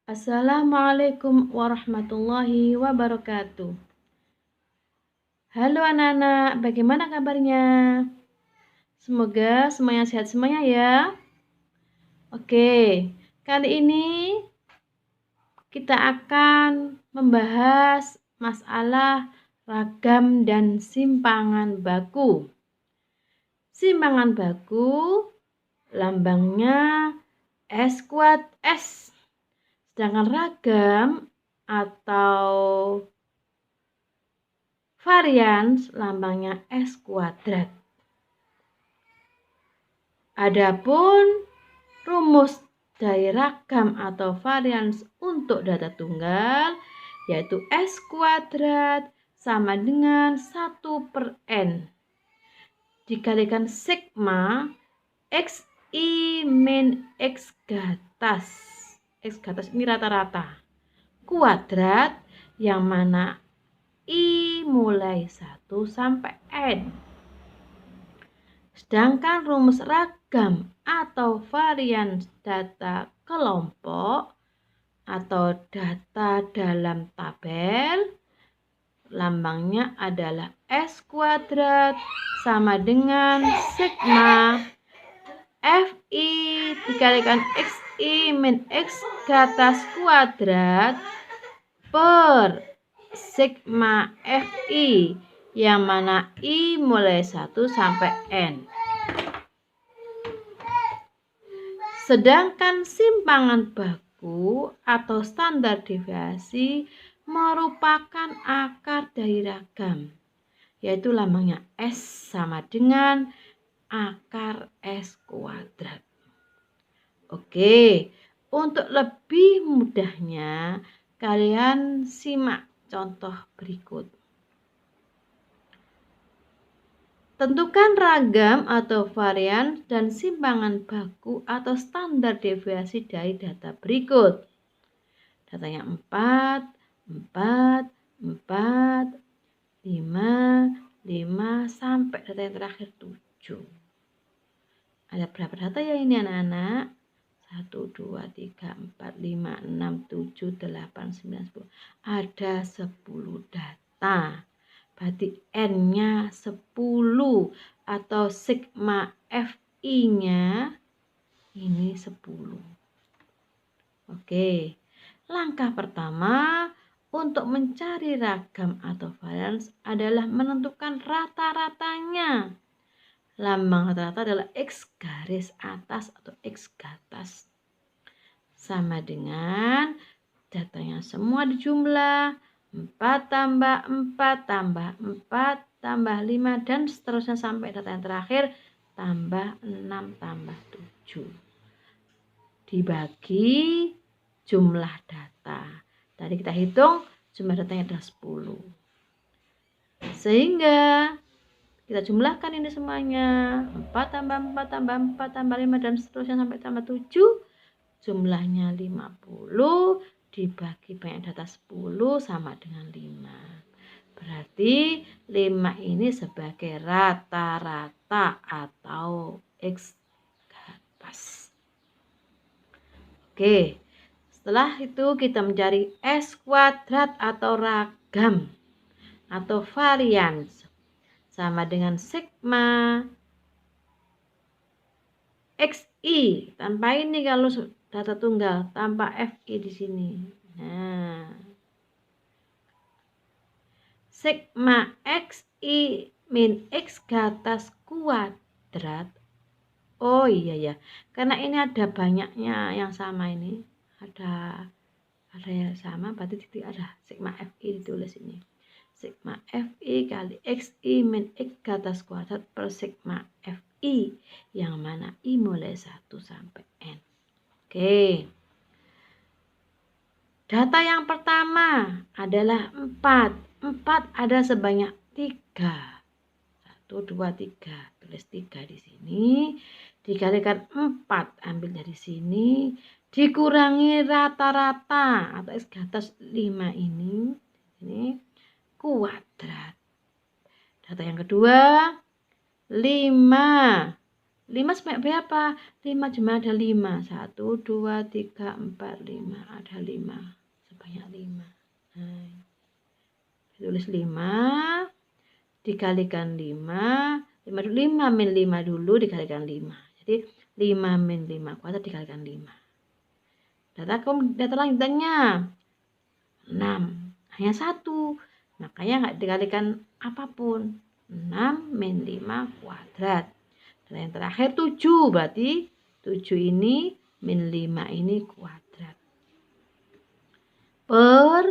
Assalamualaikum warahmatullahi wabarakatuh. Halo anak-anak, bagaimana kabarnya? Semoga semuanya sehat semuanya ya. Oke, kali ini kita akan membahas masalah ragam dan simpangan baku. Simpangan baku lambangnya S²S. Sedangkan ragam atau varian lambangnya S². Adapun rumus dari ragam atau varian untuk data tunggal yaitu S² sama dengan 1/n dikalikan sigma XI min X gatas. X gatas ini rata-rata kuadrat yang mana I mulai 1 sampai N. Sedangkan rumus ragam atau varian data kelompok atau data dalam tabel lambangnya adalah S² sama dengan sigma Fi dikalikan Xi min X gatas kuadrat per sigma Fi yang mana I mulai 1 sampai N. Sedangkan simpangan baku atau standar deviasi merupakan akar dari ragam, yaitu lambangnya S sama dengan akar S². Oke, untuk lebih mudahnya kalian simak contoh berikut. Tentukan ragam atau varian dan simpangan baku atau standar deviasi dari data berikut. Datanya 4, 4, 4, 5, 5, sampai data yang terakhir 7. Ada berapa data ya ini anak-anak? 1, 2, 3, 4, 5, 6, 7, 8, 9, 10. Ada 10 data. Berarti N-nya 10 atau sigma Fi-nya ini 10. Oke, langkah pertama untuk mencari ragam atau varian adalah menentukan rata-ratanya. Lambang rata-rata adalah X garis atas atau X gatas. Sama dengan datanya semua dijumlah 4 tambah 4 tambah 4 tambah 5 dan seterusnya sampai data yang terakhir tambah 6 tambah 7. Dibagi jumlah data. Tadi kita hitung jumlah datanya adalah 10. Sehingga kita jumlahkan ini semuanya 4 tambah 4 tambah 4 tambah 5 dan seterusnya sampai tambah 7. Jumlahnya 50 dibagi banyak data 10 sama dengan 5. Berarti 5 ini sebagai rata-rata atau X gatas. Oke, setelah itu kita mencari S² atau ragam atau varian sama dengan sigma Xi tanpa ini kalau data tunggal tanpa Fi di sini. Nah, sigma Xi min X gatas kuadrat. Oh iya ya, karena ini ada banyaknya yang sama ini. Ada yang sama, berarti titik ada sigma Fi ditulis ini. Sigma Fi kali Xi min X gatas kuadrat per sigma Fi yang mana I mulai 1 sampai N. Oke. Data yang pertama adalah 4. 4 ada sebanyak 3. 1, 2, 3. Tulis 3 di sini. Dikalikan 4. Ambil dari sini. Dikurangi rata-rata atau X gatas 5 ini. Ini kuadrat. Data yang kedua 5 5 sebanyak berapa? 5 cuma ada 5. 1, 2, 3, 4, 5. Ada 5. Sebanyak 5. Nah, tulis 5 dikalikan 5. 5 min 5 dulu dikalikan 5. Jadi 5 min 5 kuadrat dikalikan 5. Data lanjutannya 6. Hanya 1. Makanya nggak dikalikan apapun. 6 min 5 kuadrat. Dan yang terakhir 7. Berarti 7 ini min 5 ini kuadrat. Per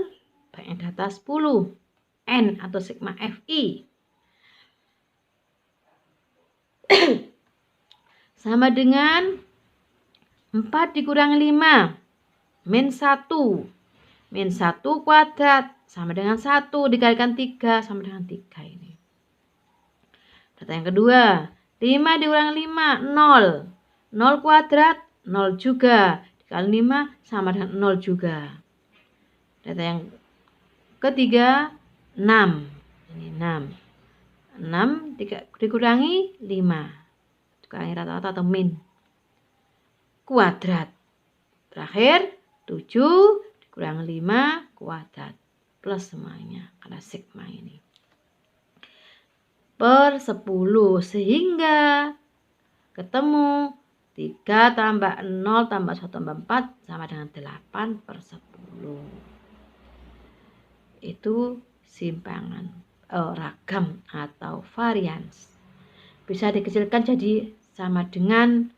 banyaknya data 10. N atau sigma Fi. Sama dengan 4 dikurangi 5. Min 1. Min 1 kuadrat. Sama dengan 1 dikalikan 3. Sama dengan 3 ini. Data yang kedua. 5 dikurangi 5. 0. 0 kuadrat. 0 juga. Dikali 5 sama dengan 0 juga. Data yang ketiga. 6. Ini 6. 6 dikurangi 5. Dikurangi rata-rata atau min. Kuadrat. Terakhir 7 dikurangi 5 kuadrat. Plus semuanya. Karena sigma ini. Per 10. Sehingga ketemu 3 tambah 0 tambah 1 tambah 4 sama dengan 8 per 10. Itu simpangan ragam atau varians. Bisa dikecilkan jadi sama dengan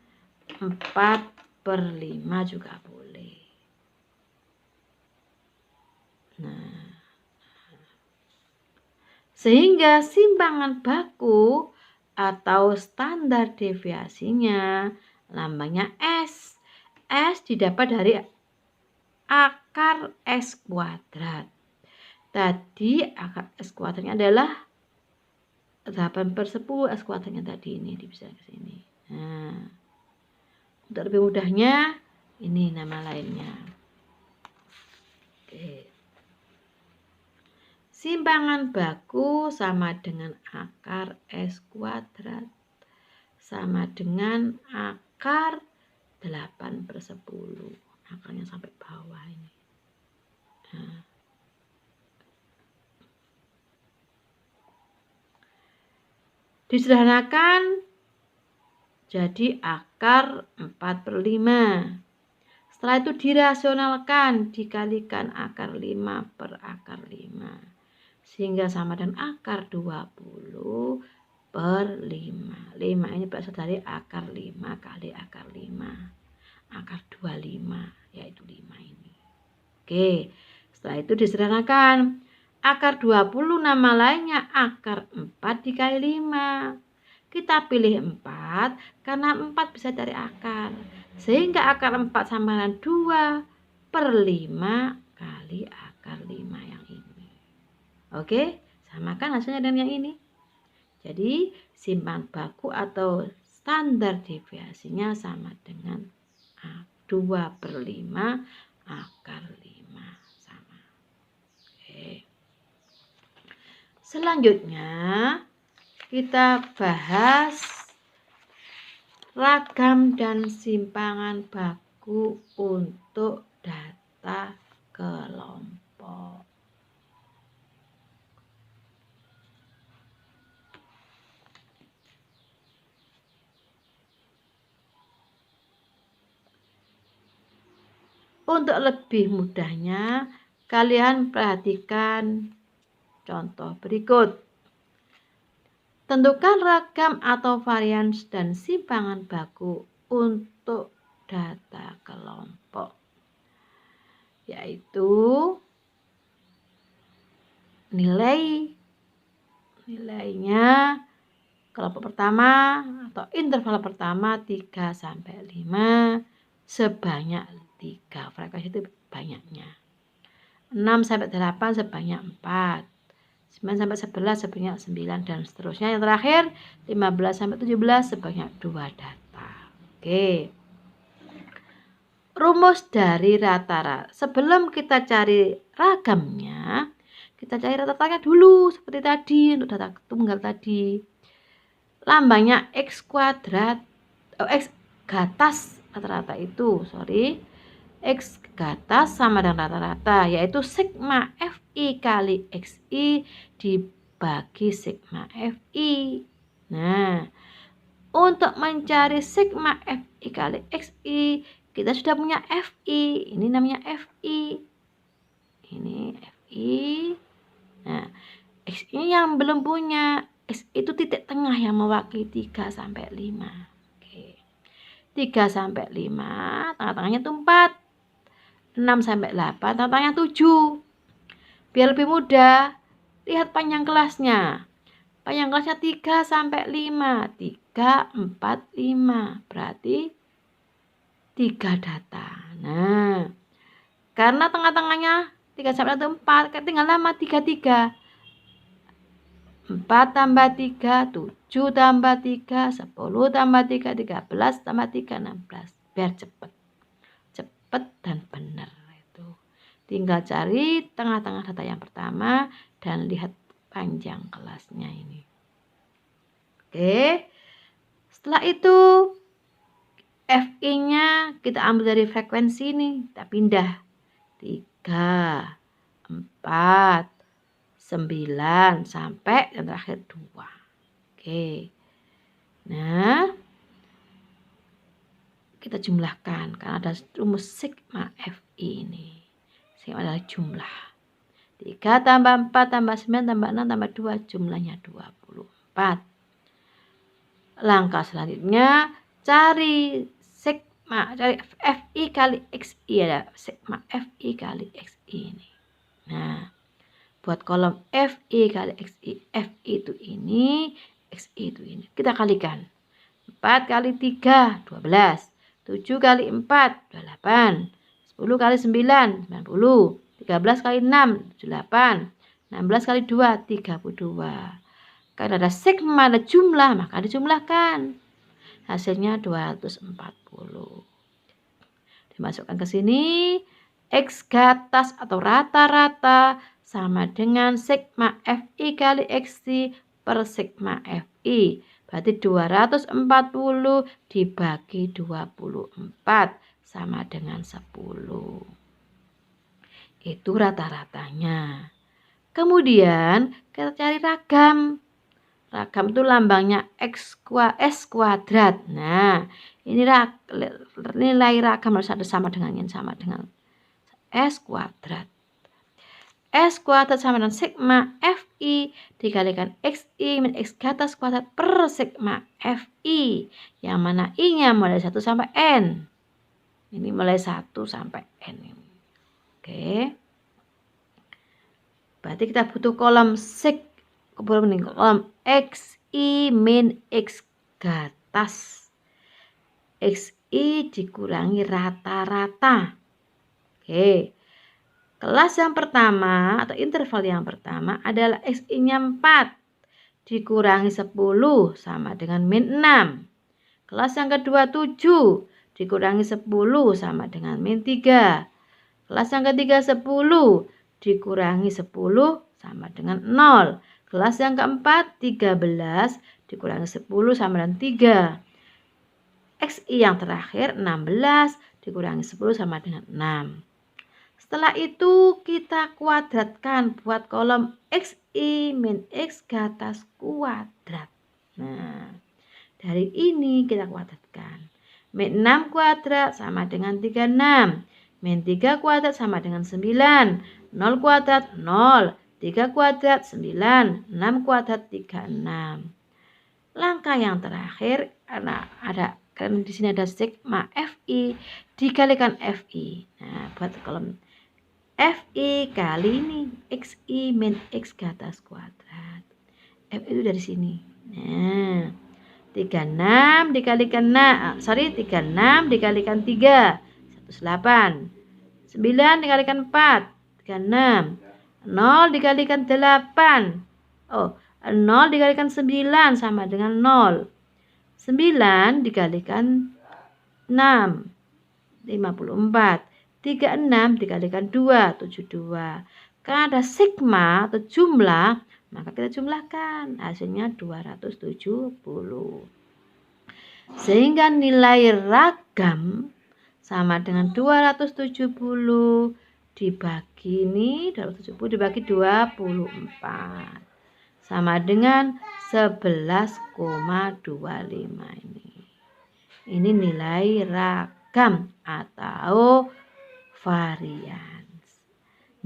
4/5 juga boleh. Nah, sehingga simpangan baku atau standar deviasinya lambangnya S. S didapat dari akar S kuadrat. Tadi akar S kuadratnya adalah 8/10 S kuadratnya tadi ini bisa ke sini. Nah, untuk lebih mudahnya ini nama lainnya. Oke. Simpangan baku sama dengan akar S kuadrat sama dengan akar 8/10. Akarnya sampai bawah ini. Nah. Disederhanakan jadi akar 4/5. Setelah itu dirasionalkan, dikalikan akar 5 per akar 5. Sehingga sama dengan akar 20/5. 5 ini berasal dari akar 5 kali akar 5. Akar 25, yaitu 5 ini. Oke, setelah itu disederhanakan. Akar 20 nama lainnya akar 4 dikali 5. Kita pilih 4 karena 4 bisa dari akar. Sehingga akar 4 sama dengan 2/5 kali akar 5 yang ini. Oke, samakan hasilnya dengan yang ini. Jadi simpangan baku atau standar deviasinya sama dengan 2/5 akar 5 sama. Oke. Selanjutnya kita bahas ragam dan simpangan baku untuk data kelompok. Untuk lebih mudahnya, kalian perhatikan contoh berikut. Tentukan ragam atau varians dan simpangan baku untuk data kelompok, yaitu nilainya kelompok pertama atau interval pertama 3 sampai 5 sebanyak 3. Frekuensi itu banyaknya. 6 sampai 8 sebanyak 4. 9 sampai 11 sebanyak 9 dan seterusnya. Yang terakhir 15 sampai 17 sebanyak 2 data. Oke. Rumus dari rata-rata. Sebelum kita cari ragamnya, kita cari rata-ratanya dulu seperti tadi untuk data tunggal tadi. Lambangnya X kuadrat X gatas rata-rata itu, X gatas sama dengan rata-rata, yaitu sigma FI kali XI dibagi sigma FI. Nah, untuk mencari sigma FI kali XI, kita sudah punya FI. Ini namanya FI. Ini FI. Nah, XI yang belum punya. X itu titik tengah yang mewakili 3 sampai 5. Oke. 3 sampai 5, tengah-tengahnya itu 4. 6 sampai 8, tengah-tengahnya 7. Biar lebih mudah, lihat panjang kelasnya. Panjang kelasnya 3 sampai 5. 3, 4, 5. Berarti 3 data. Nah, karena tengah-tengahnya 3 sampai 4, tinggal lama 3. 4 tambah 3, 7 tambah 3, 10 tambah 3, 13 tambah 3, 16. Biar cepat dan benar itu. Tinggal cari tengah-tengah data yang pertama dan lihat panjang kelasnya ini. Oke. Setelah itu FI-nya kita ambil dari frekuensi ini, kita pindah 3, 4, 9 sampai yang terakhir 2. Oke. Nah, kita jumlahkan karena ada rumus sigma FI ini. Sigma adalah jumlah. 3 tambah 4 tambah 9 tambah 6 tambah 2, jumlahnya 24. Langkah selanjutnya cari FI kali XI, ada sigma FI kali XI ini. Nah, buat kolom FI kali XI, FI itu ini, XI itu ini. Kita kalikan. 4 kali 3, 12. 7 kali 4, 28. 10 kali 9, 90. 13 kali 6, 78. 16 kali 2, 32. Karena ada sigma, ada jumlah, maka dijumlahkan. Hasilnya 240. Dimasukkan ke sini, X gatas atau rata-rata sama dengan sigma FI kali XI per sigma FI. Berarti 240 dibagi 24 sama dengan 10. Itu rata-ratanya. Kemudian kita cari ragam. Ragam itu lambangnya S kuadrat. Nah, ini nilai ragam harus ada sama dengan S kuadrat. S kuadrat sama dengan sigma FI dikalikan XI min X gatas kuadrat per sigma FI. Yang mana I-nya mulai 1 sampai N. Ini mulai 1 sampai N ini. Oke. Berarti kita butuh kolom kolom XI min X gatas. XI dikurangi rata-rata. Oke. Kelas yang pertama atau interval yang pertama adalah XI-nya 4 dikurangi 10 sama dengan min 6. Kelas yang kedua 7 dikurangi 10 sama dengan min 3. Kelas yang ketiga 10 dikurangi 10 sama dengan 0. Kelas yang keempat 13 dikurangi 10 sama dengan 3. XI yang terakhir 16 dikurangi 10 sama dengan 6. Setelah itu kita kuadratkan buat kolom XI min X gatas kuadrat. Nah, dari ini kita kuadratkan. Min 6 kuadrat sama dengan 36. Min 3 kuadrat sama dengan 9. 0 kuadrat 0. 3 kuadrat 9. 6 kuadrat 36. Langkah yang terakhir karena di sini ada sigma FI dikalikan FI. Nah, buat kolom FI kali ini XI min X gatas kuadrat. FI itu dari sini. Nah, 36 dikalikan 36 dikalikan 3, 108. 9 dikalikan 4, 36. 0 dikalikan 8. 0 dikalikan 9 sama dengan 0. 9 dikalikan 6, 54. 36 dikalikan 2, 72. Karena ada sigma atau jumlah, maka kita jumlahkan. Hasilnya 270. Sehingga nilai ragam sama dengan 270 dibagi ini 270 dibagi 24 sama dengan 11,25 ini. Ini nilai ragam atau varians.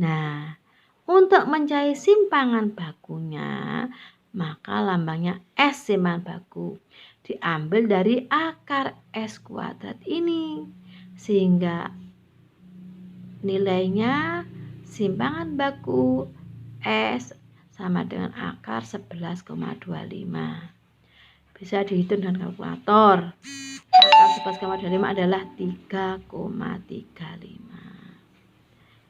Nah, untuk mencari simpangan bakunya, maka lambangnya S simpangan baku diambil dari akar S kuadrat ini. Sehingga nilainya simpangan baku S sama dengan akar 11,25. Bisa dihitung dengan kalkulator. Akar 11,25 adalah 3,35.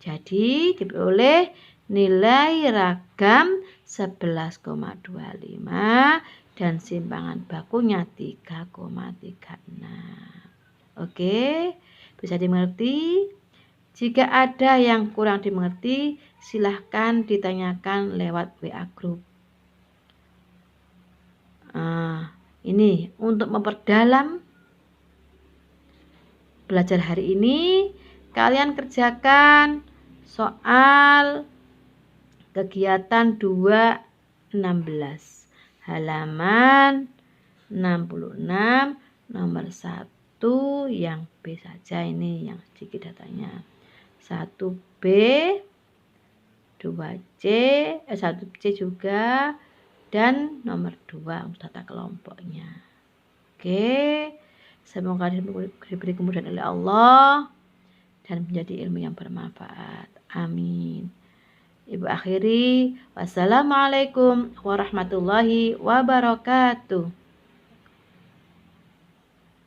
Jadi diperoleh nilai ragam 11,25 dan simpangan bakunya 3,36. Oke, bisa dimengerti? Jika ada yang kurang dimengerti, silahkan ditanyakan lewat WA Group. Ini untuk memperdalam belajar hari ini, kalian kerjakan soal kegiatan 2.16 halaman 66 nomor 1 yang B saja, ini yang sedikit datanya. 1B, 2C, 1C juga, dan nomor 2 untuk tata kelompoknya. Oke, semoga diberi kemudahan oleh Allah dan menjadi ilmu yang bermanfaat. Amin. Ibu akhiri, wassalamualaikum warahmatullahi wabarakatuh.